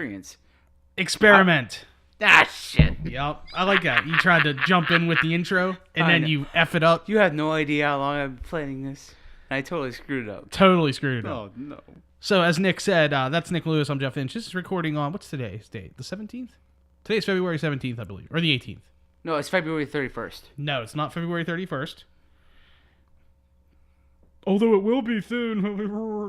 experience. Experiment. Shit. Yep. I like that. You tried to jump in with the intro, and then you F it up. You have no idea how long I've been planning this. And I totally screwed it up. Totally screwed it up. Oh, no. So, as Nick said, that's Nick Lewis. I'm Jeff Finch. This is recording on, what's today's date? The 17th? Today's February 17th, I believe. Or the 18th. No, it's February 31st. No, it's not February 31st. Although it will be soon.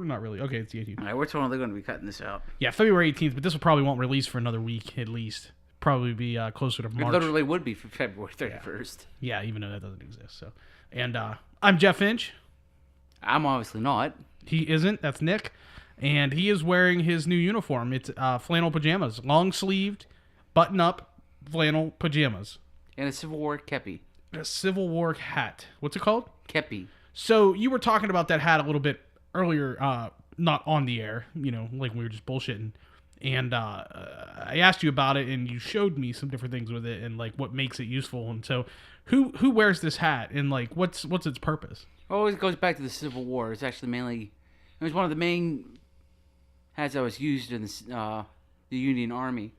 Not really. Okay, it's the 18th. All right, we're totally going to be cutting this out. Yeah, February 18th, but this will probably won't release for another week at least. Probably be closer to March. It literally would be for February 31st. Yeah, even though that doesn't exist. So, and I'm Jeff Finch. I'm obviously not. He isn't. That's Nick. And he is wearing his new uniform. It's flannel pajamas. Long-sleeved, button-up flannel pajamas. And a Civil War kepi. A Civil War hat. What's it called? Kepi. So you were talking about that hat a little bit earlier, not on the air, like we were just bullshitting. And I asked you about it, and you showed me some different things with it and, like, what makes it useful. And so who wears this hat, and, like, what's its purpose? Well, it goes back to the Civil War. It's actually mainly... It was one of the main hats that was used in the Union Army.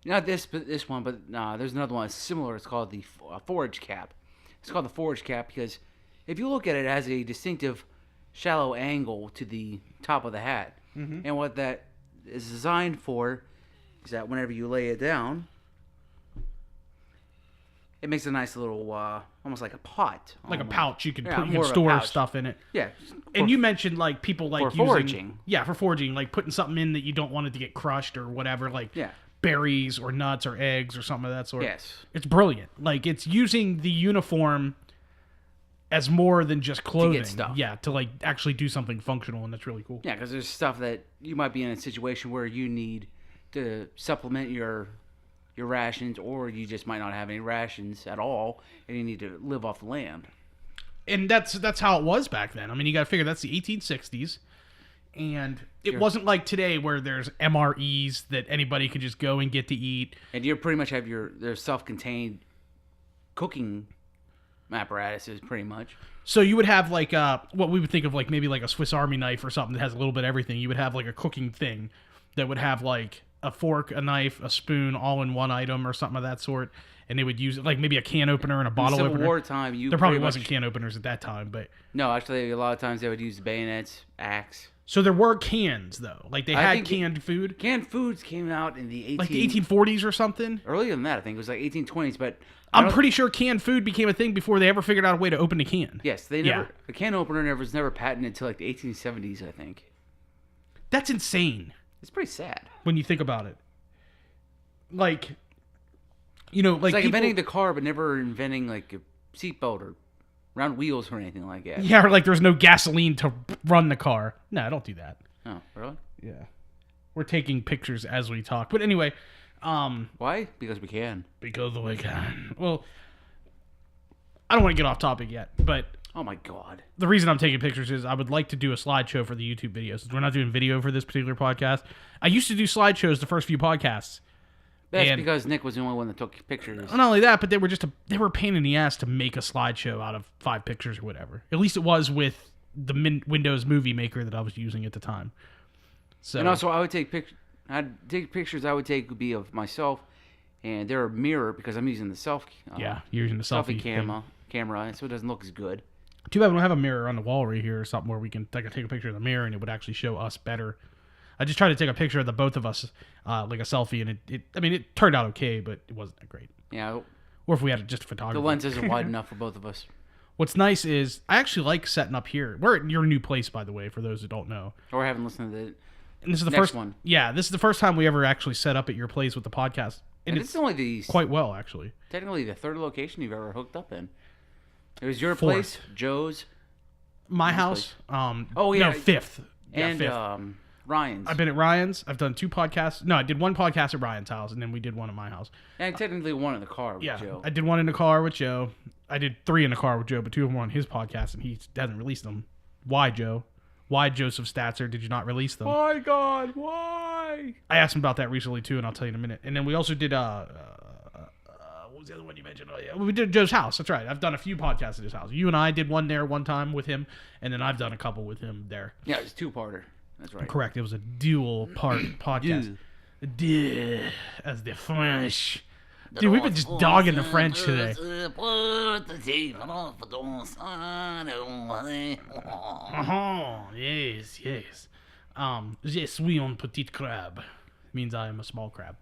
Not this one, but there's another one that's similar. It's called the forage cap. It's called the forage cap because if you look at it, it has a distinctive shallow angle to the top of the hat. Mm-hmm. And what that is designed for is that whenever you lay it down, it makes a nice little, almost like a pot. Like a pouch. You can more store stuff in it. Yeah. And you mentioned, like, people like for foraging. Yeah, for foraging. Like, putting something in that you don't want it to get crushed or whatever. Like, yeah. Berries or nuts or eggs or something of that sort. Yes. It's brilliant. Like, it's using the uniform as more than just clothing. To get stuff. Yeah, to, like, actually do something functional, and that's really cool. Yeah, because there's stuff that you might be in a situation where you need to supplement your rations, or you just might not have any rations at all, and you need to live off the land. And that's how it was back then. I mean, you got to figure that's the 1860s, and it wasn't like today where there's MREs that anybody could just go and get to eat. And you pretty much have their self-contained cooking apparatuses, pretty much. So you would have, like, what we would think of, like, maybe like a Swiss Army knife or something that has a little bit of everything. You would have, like, a cooking thing that would have, like, a fork, a knife, a spoon, all in one item or something of that sort. And they would use it, like, maybe a can opener and a bottle opener. Civil War time, there probably wasn't can openers at that time, but... No, actually, a lot of times they would use bayonets, axe. So there were cans, though. Like, they had canned food. Canned foods came out in the Like the 1840s or something? Earlier than that, I think. It was like 1820s, but... I'm pretty sure canned food became a thing before they ever figured out a way to open a can. Yes, they never... Yeah. The can opener was never patented until, like, the 1870s, I think. That's insane. It's pretty sad. When you think about it. Like... like, it's like people, inventing the car, but never inventing, like, a seatbelt or round wheels or anything like that. Yeah, or like there's no gasoline to run the car. No, don't do that. Oh, really? Yeah. We're taking pictures as we talk. But anyway... Why? Because we can. Because we can. Well, I don't want to get off topic yet, but... Oh, my God. The reason I'm taking pictures is I would like to do a slideshow for the YouTube videos. Since we're not doing video for this particular podcast. I used to do slideshows the first few podcasts. That's because Nick was the only one that took pictures. Not only that, but they were they were a pain in the ass to make a slideshow out of 5 pictures or whatever. At least it was with the Windows Movie Maker that I was using at the time. So, and also, I would take pictures. I would take would be of myself, and they're a mirror because I'm using the you're using the selfie camera, so it doesn't look as good. Too bad we don't have a mirror on the wall right here or something where we can take a picture of the mirror and it would actually show us better. I just tried to take a picture of the both of us, like a selfie, and it turned out okay, but it wasn't that great. Yeah. Or if we had just a photographer. The lens isn't wide enough for both of us. What's nice is I actually like setting up here. We're at your new place, by the way, for those that don't know. Or haven't listened to the and this is the next first one. Yeah, this is the first time we ever actually set up at your place with the podcast. And it's only quite well, actually. Technically, the third location you've ever hooked up in. It was your place, Joe's, my house. Fifth. And fifth. Ryan's. I've been at Ryan's. I've done 2 podcasts. No, I did 1 podcast at Ryan's house, and then we did one at my house. And technically 1 in the car with Joe. I did 1 in the car with Joe. I did 3 in the car with Joe, but 2 of them were on his podcast, and he hasn't released them. Why, Joe? Why, Joseph Statzer, did you not release them? My God, why? I asked him about that recently, too, and I'll tell you in a minute. And then we also did, what was the other one you mentioned? Oh, yeah, we did Joe's house. That's right. I've done a few podcasts at his house. You and I did one there one time with him, and then I've done a couple with him there. Yeah, it was a 2-parter. That's right. Correct. It was a dual-part podcast. Duh, as the French. Dude, we've been just dogging the French today. Yes, yes. Je suis un petit crabe. Means I am a small crab.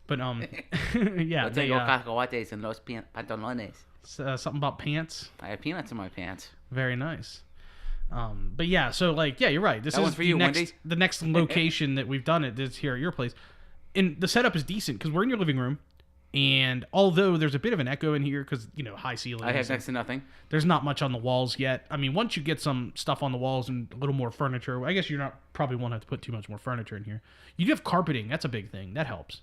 But, yeah. They, cacahuates en los pantalones. Something about pants. I have peanuts in my pants. Very nice. But yeah, so like, yeah, you're right. This is for you, the next location that we've done it is here at your place. And the setup is decent because we're in your living room. And although there's a bit of an echo in here because, you know, high ceilings. I have next to nothing. There's not much on the walls yet. I mean, once you get some stuff on the walls and a little more furniture, I guess probably won't have to put too much more furniture in here. You do have carpeting. That's a big thing. That helps.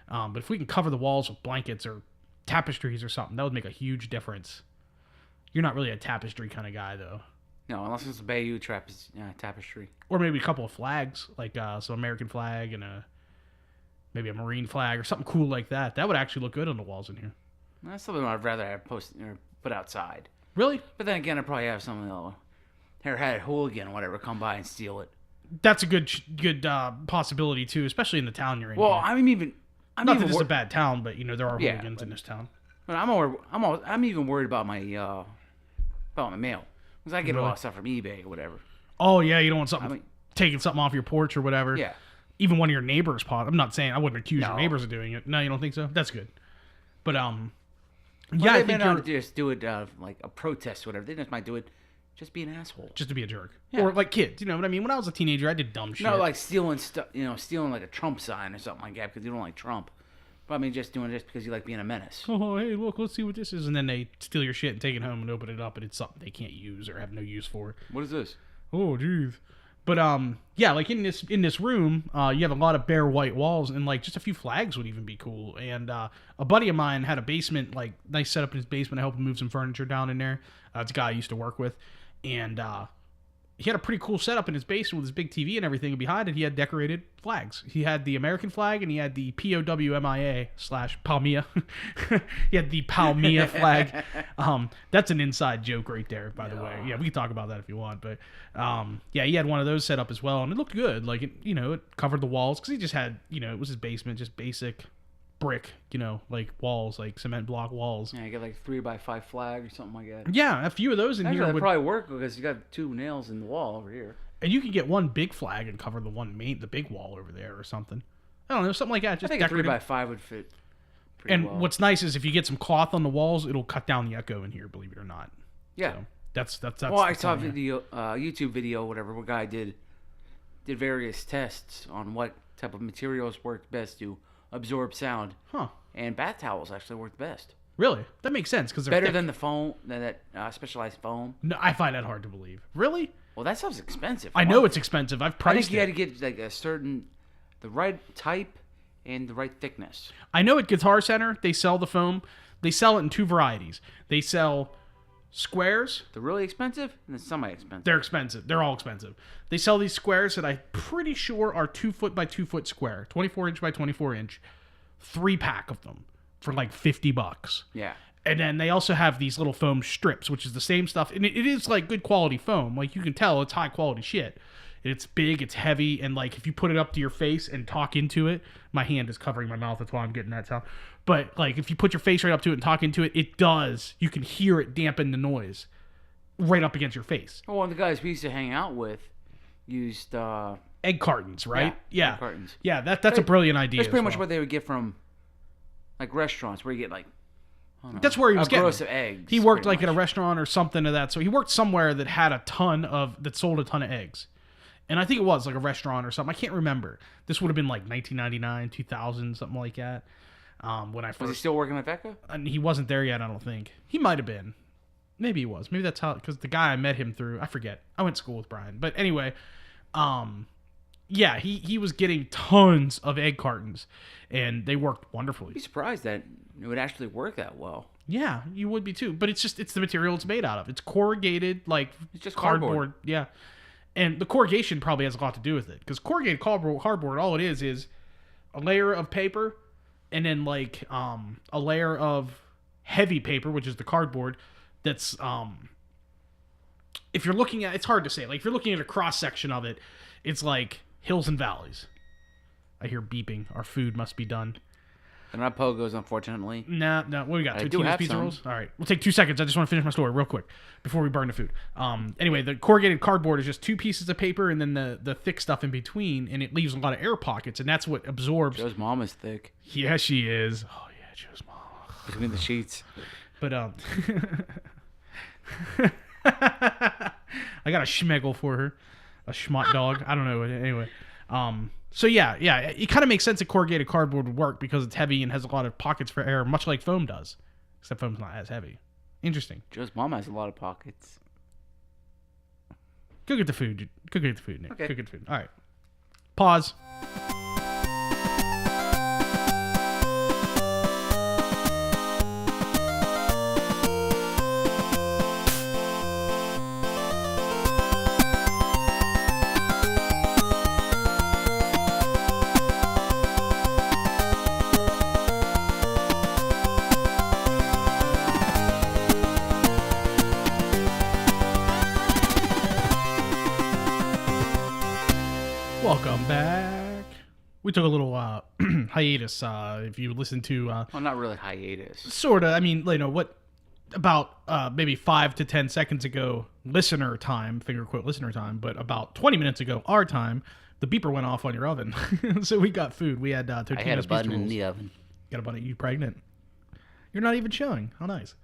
But if we can cover the walls with blankets or tapestries or something, that would make a huge difference. You're not really a tapestry kind of guy, though. No, unless it's a Bayou tapestry. Or maybe a couple of flags, like some American flag and maybe a Marine flag or something cool like that. That would actually look good on the walls in here. That's something I'd rather have posted or put outside. Really? But then again, I'd probably have someone hairheaded hooligan or whatever come by and steal it. That's a good possibility too, especially in the town you're in. Well, here. I'm not that this is a bad town, but you know there are hooligans in this town. But I'm even worried about my mail because I get a lot of stuff from eBay or whatever. Oh yeah, you don't want something taking something off your porch or whatever. Yeah. Even one of your neighbors' pot. I'm not saying I wouldn't accuse your neighbors of doing it. No, you don't think so? That's good. But yeah, I think not just do it like a protest or whatever. They just might do it just be an asshole, just to be a jerk, yeah. Or like kids. You know what I mean? When I was a teenager, I did dumb shit. No, like stealing stuff. You know, stealing like a Trump sign or something like that because you don't like Trump. But I mean, just doing it just because you like being a menace. Oh, hey, look, let's see what this is, and then they steal your shit and take it home and open it up, and it's something they can't use or have no use for. What is this? Oh, jeez. But yeah, like in this room, you have a lot of bare white walls, and like just a few flags would even be cool. And a buddy of mine had a basement, like nice setup in his basement. I helped him move some furniture down in there. It's a guy I used to work with, and he had a pretty cool setup in his basement with his big TV and everything. And behind it, he had decorated flags. He had the American flag and he had the POWMIA/Palmia. He had the Palmia flag. That's an inside joke right there, by the way. Yeah, we can talk about that if you want. But yeah, he had one of those set up as well, and it looked good. Like it covered the walls because he just had, it was his basement, just basic brick, like walls, like cement block walls. Yeah, you get like 3x5 flag or something like that. Yeah, a few of those in here would probably work because you got 2 nails in the wall over here. And you can get one big flag and cover the big wall over there or something. I don't know, something like that. Just I think a 3x5 would fit pretty and well. What's nice is if you get some cloth on the walls, it'll cut down the echo in here, believe it or not. Yeah. So that's well, I saw a video, YouTube video, whatever, where a guy did various tests on what type of materials worked best to absorb sound. Huh. And bath towels actually work best. Really? That makes sense because they're better thick. than the foam, than that specialized foam. No, I find that hard to believe. Really? Well, that stuff's expensive. I know it's expensive. I've priced it. I think you had to get like the right type and the right thickness. I know at Guitar Center they sell the foam. They sell it in 2 varieties. They sell squares. They're really expensive and they're semi-expensive. They're expensive. They're all expensive. They sell these squares that I'm pretty sure are 2 foot by 2 foot square, 24 inch by 24 inch, 3-pack of them for like $50. Yeah. And then they also have these little foam strips, which is the same stuff. And it is like good quality foam. Like you can tell it's high quality shit. And it's big, it's heavy, and like if you put it up to your face and talk into it, my hand is covering my mouth, that's why I'm getting that sound. But like if you put your face right up to it and talk into it, it does. You can hear it dampen the noise right up against your face. Well, one of the guys we used to hang out with used egg cartons, right? Yeah. Egg cartons. Yeah, that's a brilliant idea. That's pretty much what they would get from like restaurants where you get like that's where he was getting gross of eggs. He worked like at a restaurant or something of that. So he worked somewhere that had that sold a ton of eggs. And I think it was like a restaurant or something. I can't remember. This would have been like 1999, 2000, something like that. When I first was he still working at Becca? And he wasn't there yet, I don't think. He might have been. Maybe he was. Maybe that's how, because the guy I met him through, I forget. I went to school with Brian. But anyway, yeah, he was getting tons of egg cartons, and they worked wonderfully. I'd be surprised that it would actually work that well. Yeah, you would be too. But it's the material it's made out of. It's corrugated, like it's just cardboard. Yeah. And the corrugation probably has a lot to do with it. Because corrugated cardboard, all it is a layer of paper and then like a layer of heavy paper, which is the cardboard, that's if you're looking at, it's hard to say. Like if you're looking at a cross section of it, it's like hills and valleys. I hear beeping. Our food must be done. They're not Pogos, unfortunately. No. What we got? I do Totino's have pizza some. rolls? All right. We'll take 2 seconds. I just want to finish my story real quick before we burn the food. Anyway, the corrugated cardboard is just 2 pieces of paper and then the thick stuff in between, and it leaves a lot of air pockets, and that's what absorbs. Joe's mom is thick. Yeah, she is. Oh, yeah, Joe's mom. Between the sheets. But, I got a schmegel for her. A schmott dog. I don't know. Anyway. So yeah, it kind of makes sense that corrugated cardboard would work because it's heavy and has a lot of pockets for air, much like foam does. Except foam's not as heavy. Interesting. Joe's mom has a lot of pockets. Go get the food. Go get the food, Nick. Okay. Go get the food. All right. Pause. Welcome back. We took a little hiatus. If you listen to, Well, not really hiatus. sort of. I mean, what about maybe 5 to 10 seconds ago, listener time, finger quote listener time, but about 20 minutes ago, our time, the beeper went off on your oven. So we got food. We had Totino's I had a pizza button in rolls. the oven. Got a button. You pregnant? You're not even showing. How nice.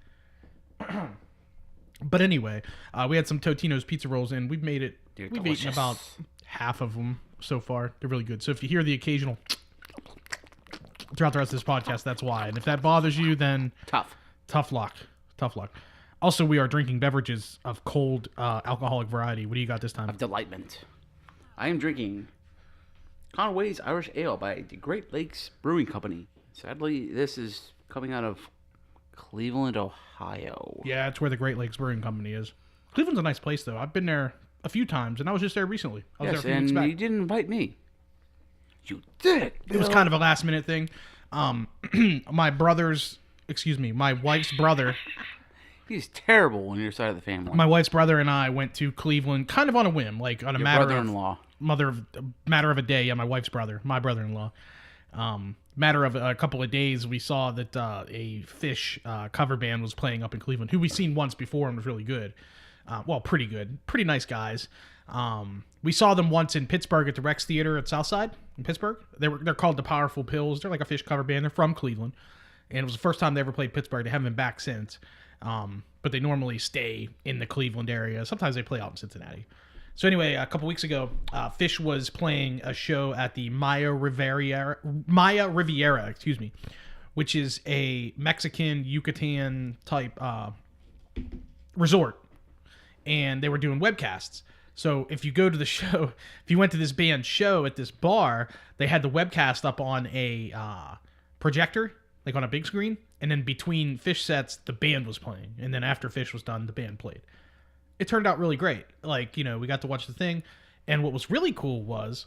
But anyway, we had some Totino's pizza rolls, and we've made it. They're We've delicious. eaten about half of them so far. They're really good. So if you hear the occasional throughout the rest of this podcast, that's why. And if that bothers you, then tough luck. Also, we are drinking beverages of cold alcoholic variety. What do you got this time? Of delightment. I am drinking Conway's Irish Ale by the Great Lakes Brewing Company. Sadly, this is coming out of Cleveland, Ohio. Yeah, it's where the Great Lakes Brewing Company is. Cleveland's a nice place, though. I've been there a few times, and I was just there recently. I was there Yes, a few weeks and back. you didn't invite me. You did. It was kind of a last minute thing. My wife's brother. He's terrible on your side of the family. My wife's brother and I went to Cleveland, kind of on a whim, like on a Your matter brother-in-law. of a day. Yeah, my wife's brother, my brother-in-law. Matter of a couple of days, we saw that a Fish cover band was playing up in Cleveland, who we've seen once before and was really good. Pretty good, pretty nice guys. We saw them once in Pittsburgh at the Rex Theater at Southside in Pittsburgh. They're called the Powerful Pills. They're like a Fish cover band. They're from Cleveland, and it was the first time they ever played Pittsburgh. They haven't been back since. But they normally stay in the Cleveland area. Sometimes they play out in Cincinnati. So anyway, a couple weeks ago, Fish was playing a show at the Maya Riviera, which is a Mexican Yucatan type resort, and they were doing webcasts. So if you go to the show, if you went to this band's show at this bar, they had the webcast up on a projector, like on a big screen, and then between Fish sets, the band was playing, and then after Fish was done, the band played. It turned out really great. Like, we got to watch the thing, and what was really cool was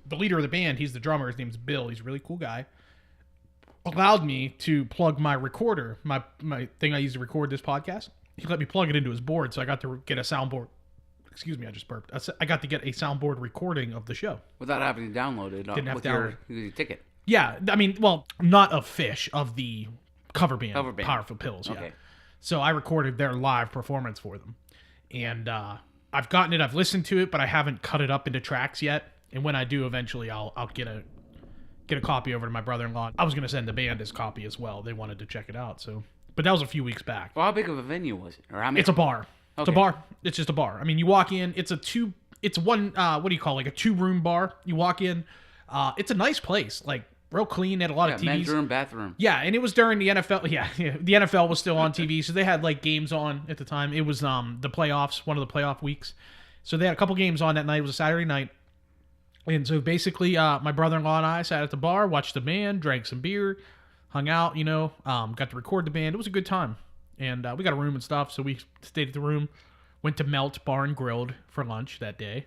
the leader of the band, he's the drummer, his name's Bill, he's a really cool guy, allowed me to plug my recorder, my thing I use to record this podcast. He let me plug it into his board, so I got to get a soundboard. Excuse me, I just burped. I got to get a soundboard recording of the show. Without having to download it. Didn't have with to download your ticket. Yeah, I mean, well, not of Fish, of the cover band. Cover band. Powerful Pills, yeah. Okay. So I recorded their live performance for them. And I've gotten it, I've listened to it, but I haven't cut it up into tracks yet. And when I do, eventually, I'll get a copy over to my brother-in-law. I was going to send the band his copy as well. They wanted to check it out, so. But that was a few weeks back. Well, how big of a venue was it? Or how many? It's a bar. It's a Okay. bar. It's just a bar. I mean, you walk in, it's one, what do you call it, like a 2-room bar. You walk in, it's a nice place, like real clean, had a lot of TVs. Men's room, bathroom. Yeah, and it was during the NFL. Yeah, the NFL was still on TV, so they had like games on at the time. It was the playoffs, one of the playoff weeks. So they had a couple games on that night. It was a Saturday night. And so basically, my brother-in-law and I sat at the bar, watched the band, drank some beer, hung out, got to record the band. It was a good time. And we got a room and stuff, so we stayed at the room. Went to Melt Bar and Grilled for lunch that day.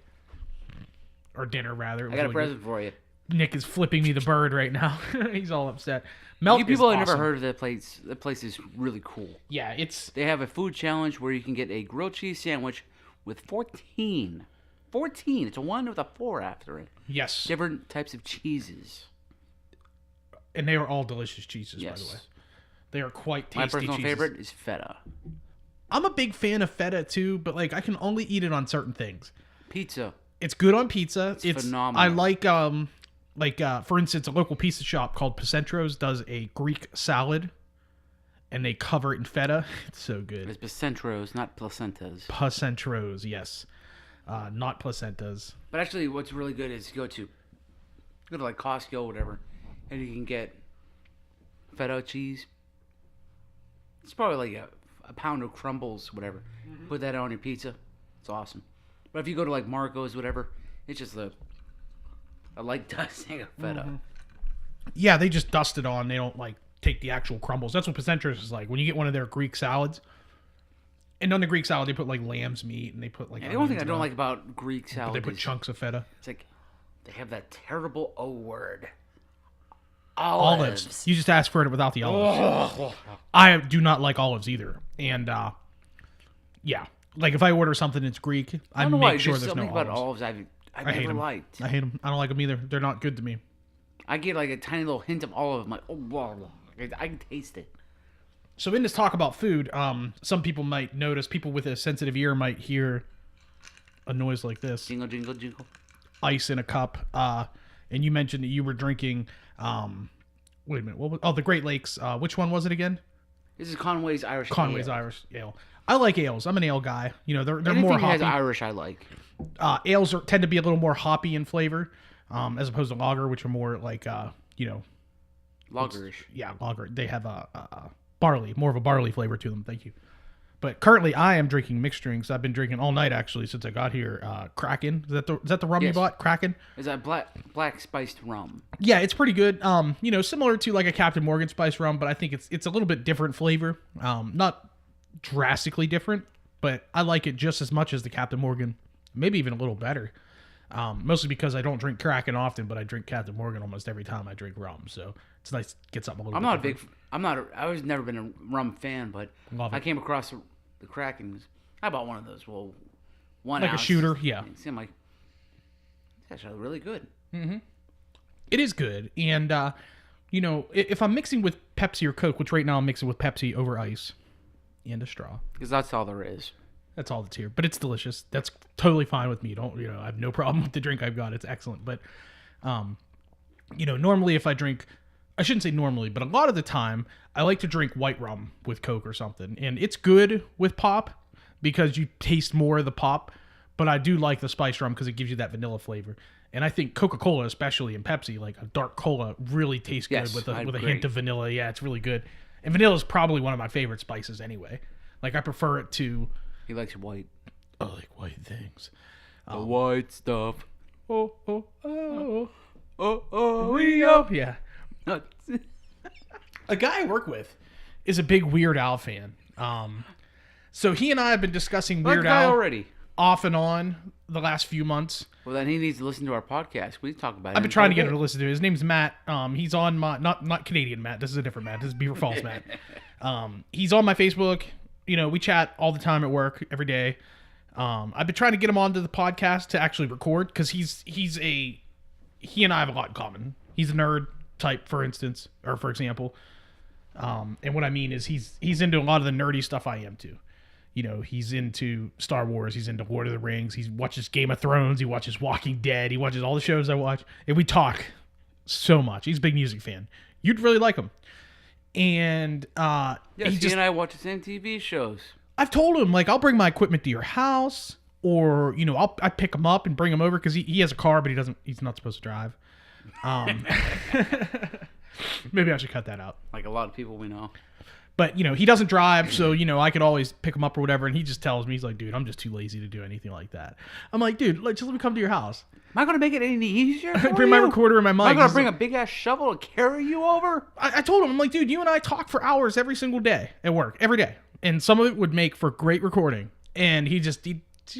Or dinner, rather. It was I got a really present for you. good. Nick is flipping me the bird right now. He's all upset. Melt You people is have awesome. never heard of that place. That place is really cool. Yeah, it's... They have a food challenge where you can get a grilled cheese sandwich with 14 14. It's a 1 with a 4 after it. Yes. Different types of cheeses. And they are all delicious cheeses, Yes. by the way. They are quite tasty My personal cheeses. favorite is feta. I'm a big fan of feta too, but like I can only eat it on certain things. Pizza. It's good on pizza. It's phenomenal. I like for instance, a local pizza shop called Pacentro's does a Greek salad, and they cover it in feta. It's so good. It's Pacentros, not placentas. Pacentro's, yes, not placentas. But actually, what's really good is go to like Costco or whatever, and you can get feta cheese. It's probably like a pound of crumbles, whatever. Put that on your pizza. It's awesome. But if you go to like Marco's, whatever, it's just a light dusting of feta. Yeah, they just dust it on. They don't like take the actual crumbles. That's what Pacentro's is like. When you get one of their Greek salads, and on the Greek salad they put like lamb's meat and they put like. And the only thing I don't like about Greek salad they put is chunks of feta. it's like they have that terrible O word. Olives. You just asked for it without the olives. I do not like olives either. And yeah, like if I order something that's Greek, I don't know why. make sure There's there's no something about olives. olives I've I hate never them. liked. I hate them. I don't like them either. They're not good to me. I get like a tiny little hint of olive. I'm like, oh, blah, blah. I can taste it. So in this talk about food, some people might notice, people with a sensitive ear might hear a noise like this. Jingle, jingle, jingle. Ice in a cup. And you mentioned that you were drinking, wait a minute, the Great Lakes. Which one was it again? This is Conway's Irish Conway's Ale. Irish Ale. I like ales. I'm an ale guy. You know, they're Anything more that has hoppy. Irish, I like. Ales tend to be a little more hoppy in flavor, as opposed to lager, which are more like, Lagerish. yeah, lager. They have a barley, more of a barley flavor to them. Thank you. But currently, I am drinking mixed drinks. I've been drinking all night actually since I got here. Kraken. Is that the rum you Yes. bought? Kraken. Is that black spiced rum? Yeah, it's pretty good. Similar to like a Captain Morgan spice rum, but I think it's a little bit different flavor. Not drastically different, but I like it just as much as the Captain Morgan. Maybe even a little better. Mostly because I don't drink Kraken often, but I drink Captain Morgan almost every time I drink rum. So it's nice to get something a little bit different. I was never been a rum fan, but Love it. I came across the Kraken. I bought one of those. Well, one Like a ounce. shooter, yeah. It seemed like it's actually really good. It is good. And, if I'm mixing with Pepsi or Coke, which right now I'm mixing with Pepsi over ice and a straw. Because that's all there is. That's all that's here. But it's delicious. That's totally fine with me. I have no problem with the drink I've got. It's excellent. But, normally if I drink, I shouldn't say normally, but a lot of the time I like to drink white rum with Coke or something. And it's good with pop because you taste more of the pop. But I do like the spice rum because it gives you that vanilla flavor. And I think Coca-Cola, especially in Pepsi, like a dark cola, really tastes Yes, good I with a agree. hint of vanilla. Yeah, it's really good. And vanilla is probably one of my favorite spices anyway. Like I prefer it to... He likes white. I like white things. The white stuff. Oh, oh, oh. Rio. Yeah. A guy I work with is a big Weird Al fan. So he and I have been discussing That Weird guy Al already. off and on the last few months. Well, then he needs to listen to our podcast. We talk about it. I've been trying to get him to listen to it. His name's Matt. He's on my not Canadian Matt. This is a different Matt. This is Beaver Falls Matt. He's on my Facebook. We chat all the time at work every day. I've been trying to get him onto the podcast to actually record because he and I have a lot in common. He's a nerd type, for example. And what I mean is he's into a lot of the nerdy stuff I am too. He's into Star Wars. He's into Lord of the Rings. He watches Game of Thrones. He watches Walking Dead. He watches all the shows I watch. And we talk so much. He's a big music fan. You'd really like him. And Yes, he he and I watch the same TV shows. I've told him, like, I'll bring my equipment to your house, or, I pick him up and bring him over because he has a car, but he's not supposed to drive. Maybe I should cut that out. Like a lot of people we know. But, he doesn't drive, so, I could always pick him up or whatever, and he just tells me, he's like, dude, I'm just too lazy to do anything like that. I'm like, dude, just let me come to your house. Am I going to make it any easier for Bring my recorder and my mic. Am I going He's to bring like- a big-ass shovel to carry you over? I told him, I'm like, dude, you and I talk for hours every single day at work, every day. And some of it would make for great recording. And he's just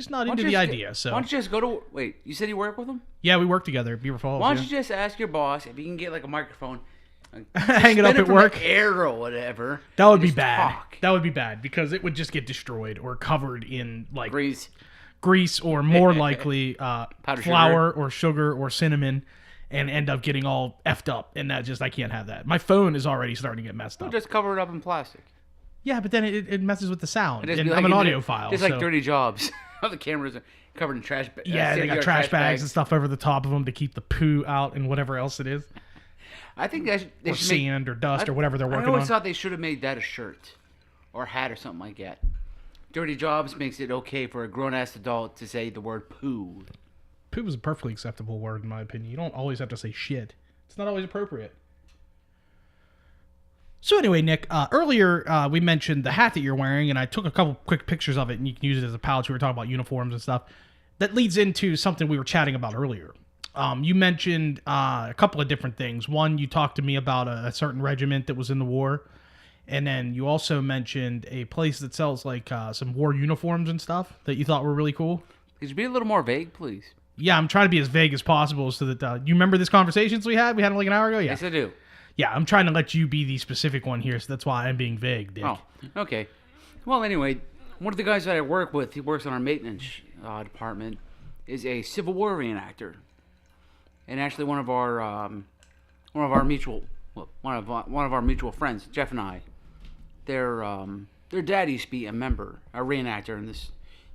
not into the idea. So why don't you just go to... Wait, you said you work with him? yeah, we work together at Beaver Falls. Why don't yeah. you just ask your boss if he can get like a microphone... Hang it up spin at from work? the air or whatever. That would and be just bad. talk. That would be bad because it would just get destroyed or covered in like Grease. grease or more likely Powdered flour or sugar or cinnamon and end up getting all effed up. And that just, I can't have that. My phone is already starting to get messed up. Just cover it up in plastic. Yeah, but then it messes with the sound. Just And be I'm an like audiophile. Just so. like Dirty Jobs. All the cameras are covered in trash bags. Yeah, they got trash bags and stuff over the top of them to keep the poo out and whatever else it is. I think they Or should sand or dust or whatever they're working I always on. thought they should have made that a shirt or a hat or something like that. Dirty Jobs makes it okay for a grown-ass adult to say the word poo. Poo is a perfectly acceptable word in my opinion. You don't always have to say shit. It's not always appropriate. So anyway, Nick, earlier we mentioned the hat that you're wearing, and I took a couple quick pictures of it, and you can use it as a pouch. We were talking about uniforms and stuff. That leads into something we were chatting about earlier. You mentioned a couple of different things. One, you talked to me about a certain regiment that was in the war, and then you also mentioned a place that sells like some war uniforms and stuff that you thought were really cool. Could you be a little more vague, please? Yeah, I'm trying to be as vague as possible so that you remember this conversations we had? We had it like an hour ago? Yeah. Yes, I do. Yeah, I'm trying to let you be the specific one here, so that's why I'm being vague, Dick. Oh, okay. Well, anyway, one of the guys that I work with, he works on our maintenance department, is a Civil War reenactor, and actually one of our mutual friends, Jeff and I, their dad used to be a reenactor in this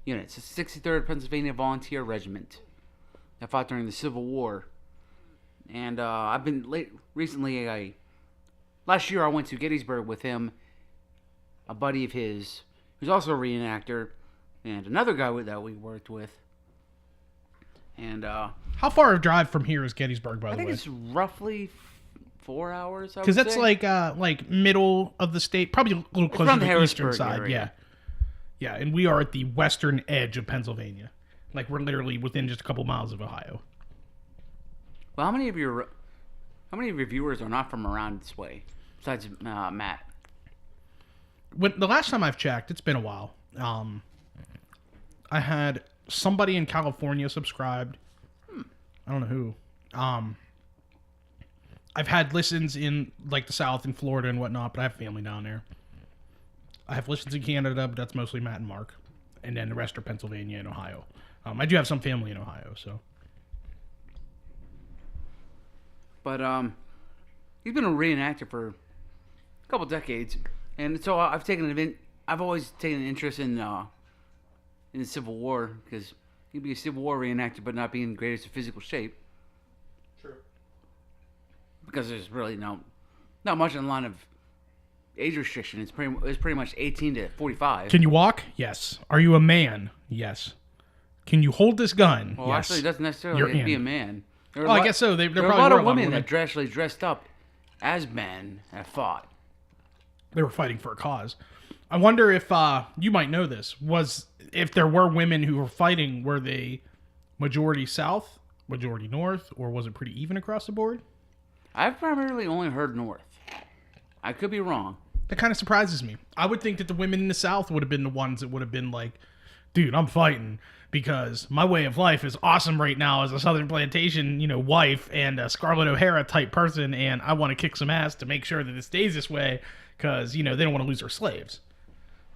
unit. It's the 63rd Pennsylvania Volunteer Regiment that fought during the Civil War. And I've been recently. Last year I went to Gettysburg with him, a buddy of his, who's also a reenactor, and another guy that we worked with. And how far a drive from here is Gettysburg, by the way? I think it's roughly 4 hours. Because that's like middle of the state, probably a little closer to the eastern side. Area. Yeah, and we are at the western edge of Pennsylvania. Like we're literally within just a couple miles of Ohio. Well, how many of your viewers are not from around this way, besides Matt? The last time I've checked, it's been a while. I had somebody in California subscribed. I don't know who. I've had listens in like the South and Florida and whatnot, but I have family down there. I have listens in Canada, but that's mostly Matt and Mark, and then the rest are Pennsylvania and Ohio. I do have some family in Ohio, so. But he's been a reenactor for a couple decades, and so I've always taken an interest in the Civil War, because you can be a Civil War reenactor but not be in the greatest of physical shape. True. Because there's really not much in the line of age restriction. It's pretty much 18 to 45. Can you walk? Yes. Are you a man? Yes. Can you hold this gun? Well, yes. actually, it doesn't necessarily have to be a man. I guess so. There are a lot of women that actually dressed up as men and fought. They were fighting for a cause. I wonder if you might know this. If there were women who were fighting, were they majority South, majority North, or was it pretty even across the board? I've primarily only heard North. I could be wrong. That kind of surprises me. I would think that the women in the South would have been the ones that would have been like, dude, I'm fighting because my way of life is awesome right now as a Southern plantation, wife and a Scarlett O'Hara type person, and I want to kick some ass to make sure that it stays this way because, they don't want to lose their slaves.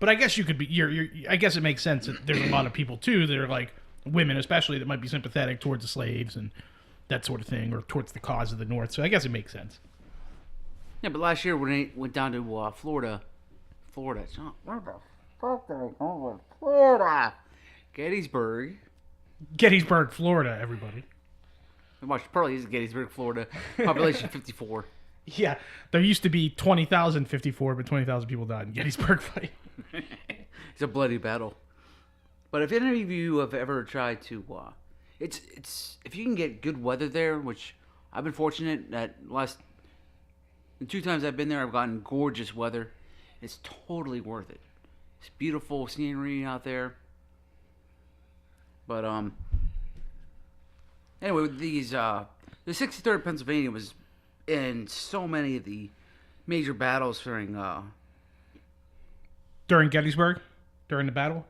But I guess you could be, I guess it makes sense that there's a lot of people too that are like women especially that might be sympathetic towards the slaves and that sort of thing, or towards the cause of the North. So I guess it makes sense. Yeah, but last year when they went down to Florida, where the fuck did I go? Florida. Gettysburg, Florida, everybody. Probably is Gettysburg, Florida. Population 54. Yeah, there used to be 20,054, but 20,000 people died in Gettysburg fight. It's a bloody battle. But if any of you have ever tried to, it's if you can get good weather there, which I've been fortunate that the 2 times I've been there, I've gotten gorgeous weather. It's totally worth it. It's beautiful scenery out there. But anyway, the 63rd Pennsylvania was in so many of the major battles during Gettysburg, during the battle.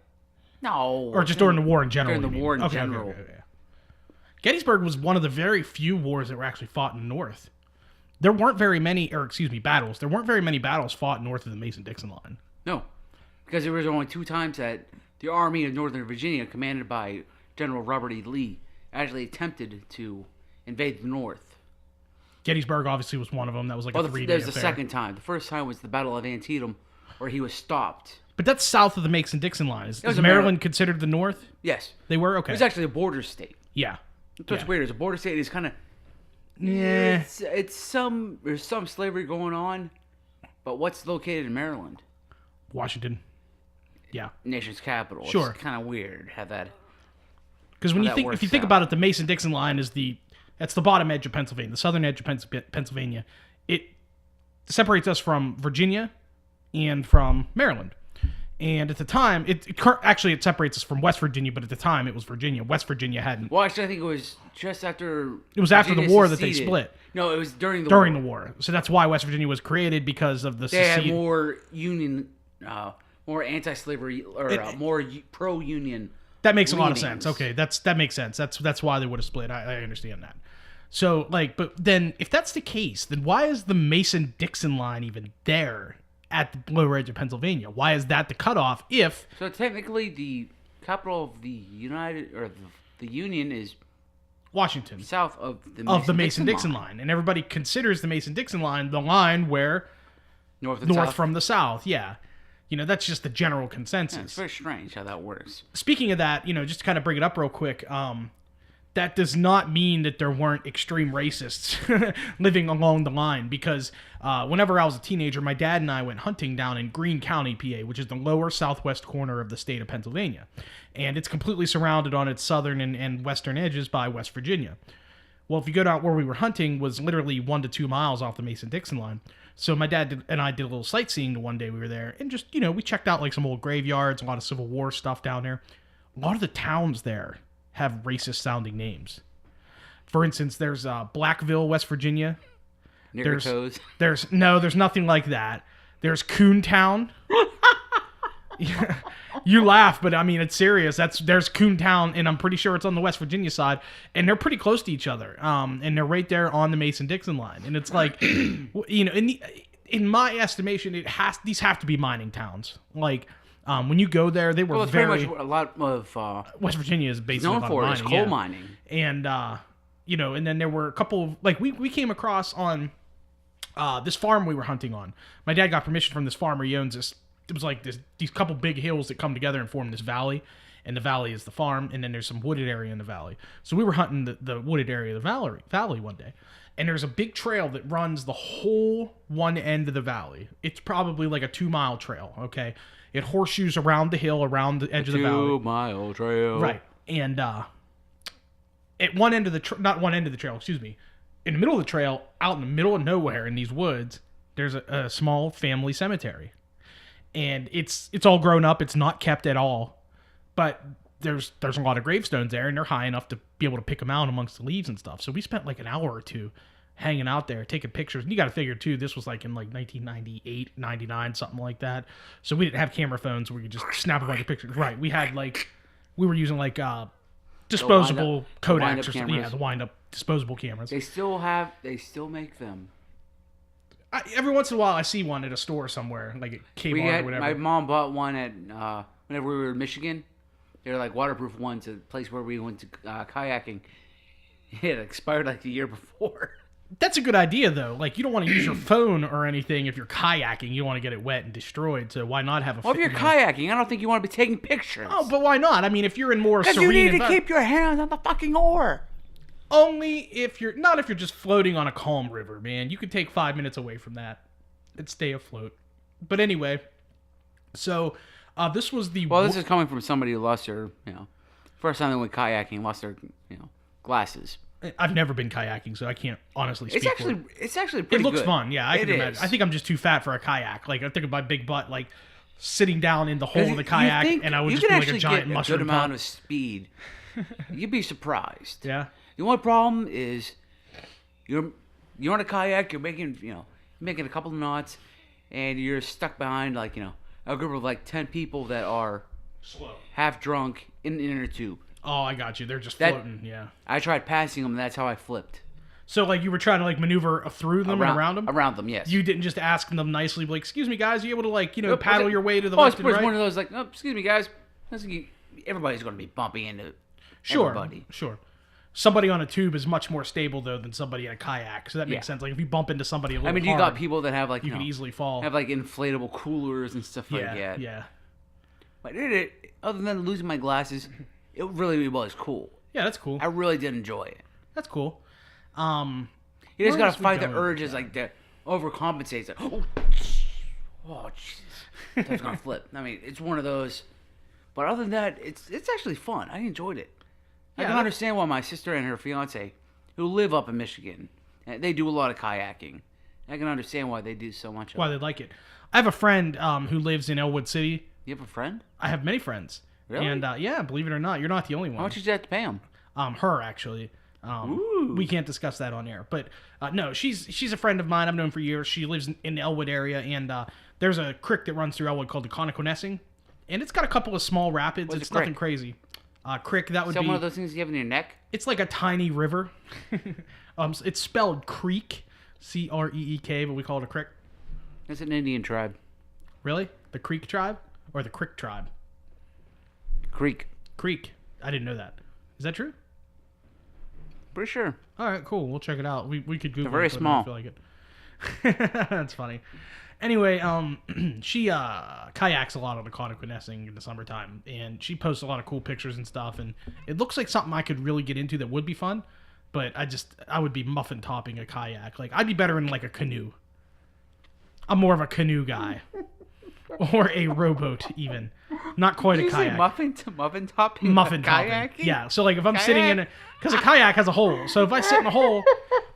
No, or just during the war in general. During the war in general. Okay. Gettysburg was one of the very few wars that were actually fought in the North. There weren't very many, battles. There weren't very many battles fought north of the Mason-Dixon line. No, because there was only 2 times that the Army of Northern Virginia, commanded by General Robert E. Lee, actually attempted to invade the North. Gettysburg obviously was one of them. That was like a 3-day affair. There's the second time. The first time was the Battle of Antietam, where he was stopped. But that's south of the Mason-Dixon line. Is was Maryland considered the North? Yes. They were? Okay. It was actually a border state. Yeah. That's what's weird. It's a border state. It's kind of... Yeah. There's some slavery going on, but what's located in Maryland? Washington. Yeah. Nation's capital. Sure. It's kind of weird how that... Because when if you think about it, the Mason-Dixon line is that's the bottom edge of Pennsylvania, the southern edge of Pennsylvania. It separates us from Virginia and from Maryland. And at the time, it separates us from West Virginia, but at the time it was Virginia. West Virginia hadn't. Well, actually, I think it was just after. It was after the war that they split. No, it was during the war. So that's why West Virginia was created, because of the. They had more union, more anti-slavery, or more pro-union. That makes a lot of sense. Okay, that makes sense. That's why they would have split. I understand that. So but then if that's the case, then why is the Mason-Dixon line even there at the lower edge of Pennsylvania? Why is that the cutoff? So technically, the capital of the the Union is Washington, south of the Mason-Dixon line, and everybody considers the Mason-Dixon line the line where north from the south. Yeah. That's just the general consensus. Yeah, it's very strange how that works. Speaking of that, just to kind of bring it up real quick, that does not mean that there weren't extreme racists living along the line, because whenever I was a teenager, my dad and I went hunting down in Greene County, PA, which is the lower southwest corner of the state of Pennsylvania. And it's completely surrounded on its southern and western edges by West Virginia. Well, if you go down where we were hunting, was literally 1 to 2 miles off the Mason-Dixon line. So my dad and I did a little sightseeing the one day we were there, and just, we checked out like some old graveyards, a lot of Civil War stuff down there. A lot of the towns there have racist sounding names. For instance, there's Blackville, West Virginia. Nigger-toes. There's nothing like that. There's Coontown. You laugh, but I mean, it's serious. There's Coontown, and I'm pretty sure it's on the West Virginia side, and they're pretty close to each other. And they're right there on the Mason-Dixon line. And it's like, in my estimation, these have to be mining towns. Like, when you go there, they were pretty much a lot of West Virginia is basically known for mining, is coal mining. And and then there were a couple of, like, we came across on this farm we were hunting on. My dad got permission from this farmer. He owns this. It was like these couple big hills that come together and form this valley, and the valley is the farm, and then there's some wooded area in the valley. So we were hunting the wooded area of the valley one day, and there's a big trail that runs the whole one end of the valley. It's probably like a 2-mile trail, okay? It horseshoes around the hill, around the edge of the valley. 2-mile trail. Right. And at one end of the not one end of the trail, excuse me, in the middle of the trail, out in the middle of nowhere in these woods, there's a small family cemetery. And it's all grown up. It's not kept at all. But there's a lot of gravestones there, and they're high enough to be able to pick them out amongst the leaves and stuff. So we spent like an hour or two hanging out there, taking pictures. And you got to figure, too, this was like in like 1998, 99, something like that. So we didn't have camera phones where you could just snap a bunch of pictures. Right. We were using like disposable Kodaks or something. Yeah, the wind-up disposable cameras. They still make them. Every once in a while, I see one at a store somewhere, like at Kmart or whatever. My mom bought one at whenever we were in Michigan. They were like waterproof ones at a place where we went to kayaking. It expired like the year before. That's a good idea, though. Like, you don't want to use your phone or anything if you're kayaking. You don't want to get it wet and destroyed. So why not have a? Well, if you're kayaking, I don't think you want to be taking pictures. Oh, but why not? I mean, if you're in more serene, because you need to keep your hands on the fucking oar. Only if you're just floating on a calm river, man. You can take 5 minutes away from that and stay afloat. But anyway, so this was the. Well, this is coming from somebody who lost their, first time they went kayaking, lost their, glasses. I've never been kayaking, so I can't honestly speak. It's actually pretty. It looks good. fun, yeah. I can imagine. I think I'm just too fat for a kayak. Like, I think of my big butt, like sitting down in the hole of the kayak, and I would just be like a giant mushroom. You can actually get a good amount of speed. You'd be surprised. Yeah. The only problem is you're on a kayak. You're making a couple of knots, and you're stuck behind a group of like 10 people that are slow, half drunk in the inner tube. Oh, I got you. They're just floating. Yeah. I tried passing them, and that's how I flipped. So, like, you were trying to, like, maneuver through them and around them? Around them, yes. You didn't just ask them nicely, like, excuse me, guys, are you able to, like, paddle your way to the left and right? It was one of those, like, oh, excuse me, guys. Everybody's going to be bumping into Sure, everybody. sure. Somebody on a tube is much more stable though than somebody in a kayak, so that makes sense. Like if you bump into somebody a little hard, you got people that have like you can easily fall. have like inflatable coolers and stuff like that. Yeah. But other than losing my glasses, it really was cool. Yeah, that's cool. I really did enjoy it. That's cool. You just gotta fight the urges like to overcompensate. Like, oh, Jesus, that's gonna flip. I mean, it's one of those. But other than that, it's actually fun. I enjoyed it. I can understand why my sister and her fiance, who live up in Michigan, and they do a lot of kayaking. I can understand why they do so much of Why they like it. I have a friend who lives in Elwood City. You have a friend? I have many friends. Really? And yeah, believe it or not, you're not the only one. How much did you have to pay him? Her actually. We can't discuss that on air, but no, she's a friend of mine. I've known for years. She lives in the Elwood area, and there's a creek that runs through Elwood called the Connoquenessing, and it's got a couple of small rapids. What's it's a creek? nothing crazy. Creek that would Is that be one of those things you have in your neck? It's like a tiny river. It's spelled creek, Creek, but we call it a creek. It's an Indian tribe. Really? The Creek tribe or the Crick tribe? Creek. Creek. I didn't know that. Is that true? Pretty sure. All right, cool. We'll check it out. We could Google They're very it, but small. I don't feel like it. That's funny. Anyway, she kayaks a lot on the Connoquenessing in the summertime, and she posts a lot of cool pictures and stuff, and it looks like something I could really get into that would be fun, but I would be muffin topping a kayak. Like, I'd be better in, like, a canoe. I'm more of a canoe guy. Or a rowboat, even. Not quite Did a kayak. Say muffin topping? Muffin topping. Kayaking? Yeah, so like if I'm sitting in because a kayak has a hole, so if I sit in a hole,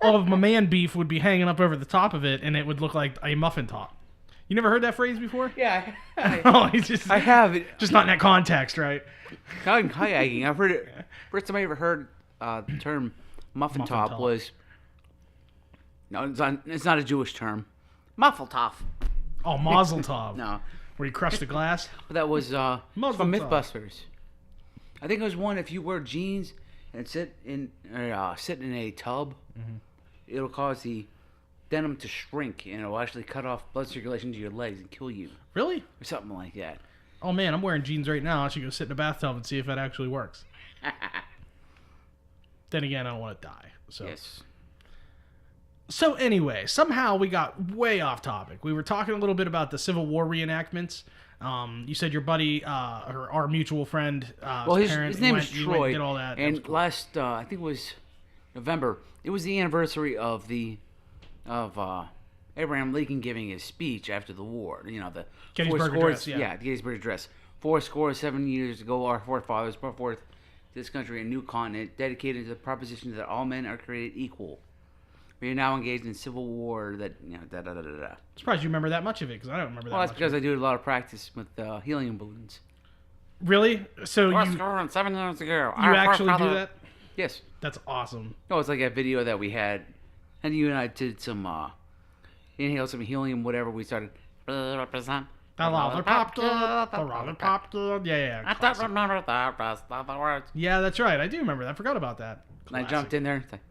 all of my man beef would be hanging up over the top of it, and it would look like a muffin top. You never heard that phrase before? Yeah. Oh, it's just, I have it. just not in that context, right? Not in kayaking. I've heard it. First time I ever heard the term muffin top was. No, it's not a Jewish term. Muffle top. Oh, mazel tov. No. Where you crush the glass? But that was from Muffle top. Mythbusters. I think it was one if you wear jeans and sit in a tub, it'll cause the denim to shrink and it'll actually cut off blood circulation to your legs and kill you. Really? Or something like that. Oh man, I'm wearing jeans right now. I should go sit in a bathtub and see if that actually works. Then again, I don't want to die. So. Yes. So anyway, somehow we got way off topic. We were talking a little bit about the Civil War reenactments. You said your buddy, or our mutual friend, his name is Troy. Did all that. And That was cool. last, I think it was November. It was the anniversary of Abraham Lincoln giving his speech after the war. You know, the Gettysburg Address, yeah. the Gettysburg Address. 7 years ago, our forefathers brought forth to this country a new continent dedicated to the proposition that all men are created equal. We are now engaged in civil war that, da-da-da-da-da. Surprised you remember that much of it, because I don't remember that Well, that's much. because I do a lot of practice with helium balloons. Really? So you 7 years ago. actually do that? Yes. That's awesome. No, it's like a video that we had, and you and I did some, inhale some helium, whatever, we started, represent. The lollipop kid, the lollipop kid. Yeah. I don't remember the rest of the words. Yeah, that's right. I do remember that. I forgot about that. And I jumped in there, it's like,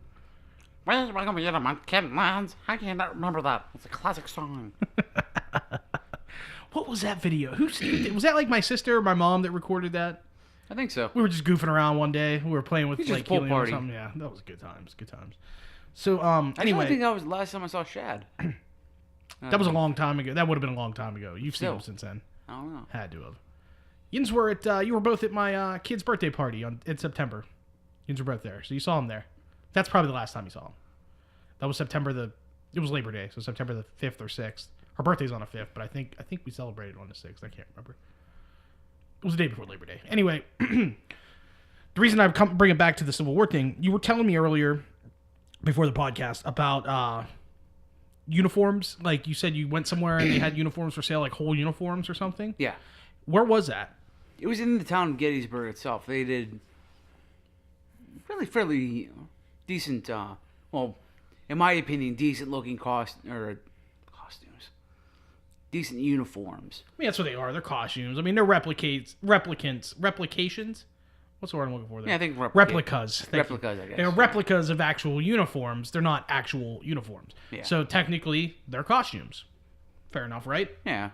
where's my computer, my kid lands? I cannot remember that. It's a classic song. What was that video? Was that like my sister or my mom that recorded that? I think so. We were just goofing around one day. We were playing with It's just like a pool helium or party. something. Yeah, that was good times. Good times. So I anyway, think that was the last time I saw Shad. that was a long time ago. That would have been a long time ago. You've seen Still. him since then. I don't know. Had to have. Yins were at. You were both at my kid's birthday party in September. Yins were both there, so you saw him there. That's probably the last time you saw him. That was It was Labor Day, so September the 5th or 6th. Her birthday's on the 5th, but I think we celebrated on the 6th. I can't remember. It was the day before Labor Day. Anyway, the reason I bring it back to the Civil War thing, you were telling me earlier before the podcast about uniforms. Like you said, you went somewhere and they had uniforms for sale, like whole uniforms or something. Yeah. Where was that? It was in the town of Gettysburg itself. They did fairly decent, well, in my opinion, decent looking costumes. Decent uniforms. I mean, that's what they are. They're costumes. I mean, they're replications. What's the word I'm looking for there? Yeah, I think replicas. Thank you. Replicas, I guess. They're replicas of actual uniforms. They're not actual uniforms. Yeah. So technically, they're costumes. Fair enough, right? Yeah.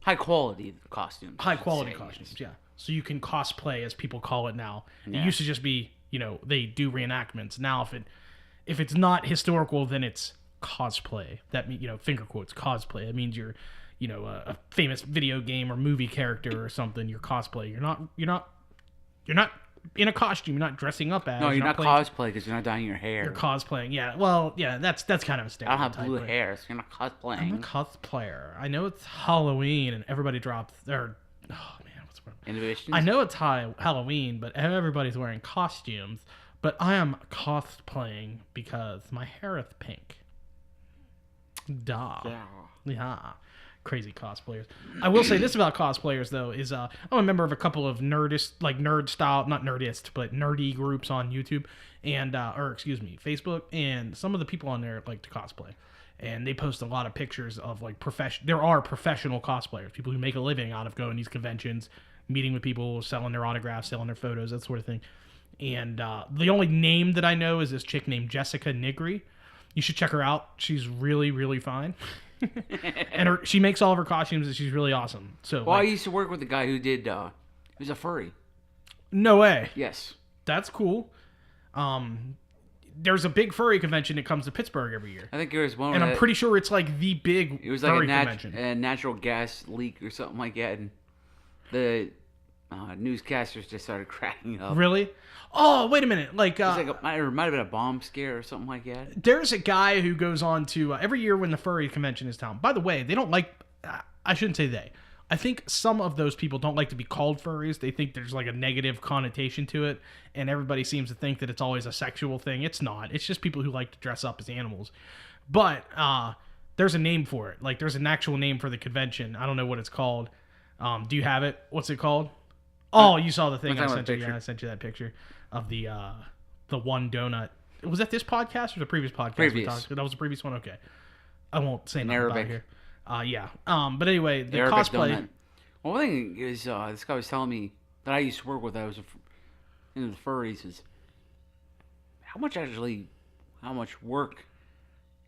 High quality costumes. High quality costumes, yeah. So you can cosplay, as people call it now. Yeah. It used to just be, they do reenactments. Now, if it's not historical, then it's cosplay. That means, finger quotes, cosplay. It means you're, a famous video game or movie character or something. You're cosplay. You're not in a costume. You're not dressing up as. No, you're not cosplay because you're not dyeing your hair. You're cosplaying. Yeah. Well, yeah. That's kind of a I stereotype. don't have blue hair, so you're not cosplaying. I'm a cosplayer. I know it's Halloween and everybody drops their. Oh man, what's the word? Innovations? I know it's Halloween, but everybody's wearing costumes. But I am cosplaying because my hair is pink. Duh. Yeah. Crazy cosplayers. I will say this about cosplayers though is I'm a member of a couple of nerd style, not nerdist, but nerdy groups on YouTube and Facebook, and some of the people on there like to cosplay. And they post a lot of pictures of like there are professional cosplayers, people who make a living out of going to these conventions, meeting with people, selling their autographs, selling their photos, that sort of thing. And the only name that I know is this chick named Jessica Nigri. You should check her out. She's really, really fine. And she makes all of her costumes, and she's really awesome. So, I used to work with a guy who did. He was a furry. No way. Yes. That's cool. There's a big furry convention that comes to Pittsburgh every year. I think there was one. And I'm pretty sure it's like the big it was like furry convention. A natural gas leak or something like that, and the newscasters just started cracking up. Really? Oh, wait a minute. Like, it might have been a bomb scare or something like that. There's a guy who goes on to every year when the furry convention is down. By the way, they don't like. I shouldn't say they. I think some of those people don't like to be called furries. They think there's like a negative connotation to it, and everybody seems to think that it's always a sexual thing. It's not. It's just people who like to dress up as animals. But there's a name for it. Like, there's an actual name for the convention. I don't know what it's called. Do you have it? What's it called? Oh, you saw the thing I sent you. Yeah, I sent you that picture of the one donut. Was that this podcast or the previous podcast? Previous. That was the previous one? Okay. I won't say nothing Arabic. about it here. Yeah. But anyway, the Arabic cosplay. donut. Well, one thing is, this guy was telling me that I used to work with. I was into the furries. Is how much work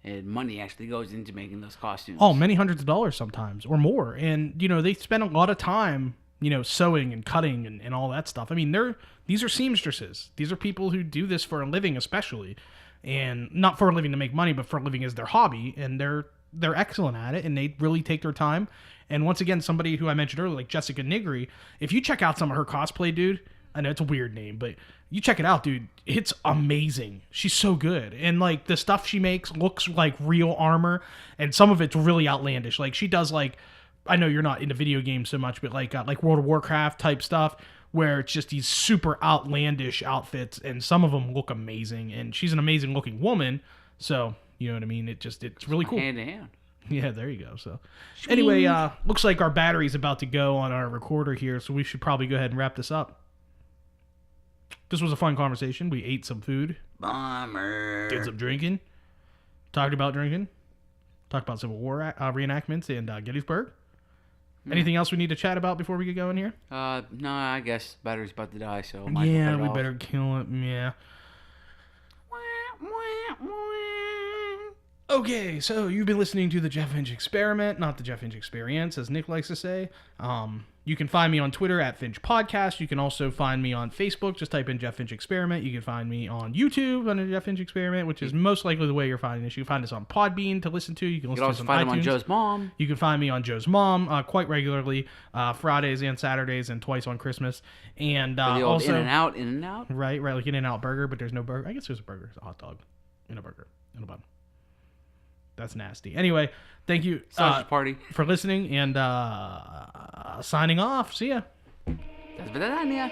and money actually goes into making those costumes. Oh, many hundreds of dollars sometimes or more, and they spend a lot of time. Sewing and cutting and all that stuff. I mean, these are seamstresses. These are people who do this for a living, especially, and not for a living to make money, but for a living as their hobby. And they're excellent at it, and they really take their time. And once again, somebody who I mentioned earlier, like Jessica Nigri, if you check out some of her cosplay, dude, I know it's a weird name, but you check it out, dude. It's amazing. She's so good, and like the stuff she makes looks like real armor, and some of it's really outlandish. Like she does like. I know you're not into video games so much, but like World of Warcraft type stuff where it's just these super outlandish outfits, and some of them look amazing. And she's an amazing looking woman, so you know what I mean. It's really cool. Hand to hand. Yeah, there you go. So anyway, looks like our battery's about to go on our recorder here, so we should probably go ahead and wrap this up. This was a fun conversation. We ate some food, did some drinking, talked about drinking, talked about Civil War reenactments and Gettysburg. Anything else we need to chat about before we get going here? No, I guess battery's about to die, so yeah, we better kill it. Yeah. Okay, so you've been listening to the Jeff Finch Experiment, not the Jeff Finch Experience, as Nick likes to say. You can find me on Twitter at Finch Podcast. You can also find me on Facebook. Just type in Jeff Finch Experiment. You can find me on YouTube under Jeff Finch Experiment, which is most likely the way you're finding this. You can find us on Podbean to listen to. You can listen to us on iTunes. Find him on Joe's mom. You can find me on Joe's mom quite regularly, Fridays and Saturdays, and twice on Christmas. And the old also In-N-Out. Right, like In-N-Out burger, but there's no burger. I guess there's a burger. It's a hot dog and a burger and a bun. That's nasty. Anyway, thank you Party. for listening, and signing off. See ya. До свидания.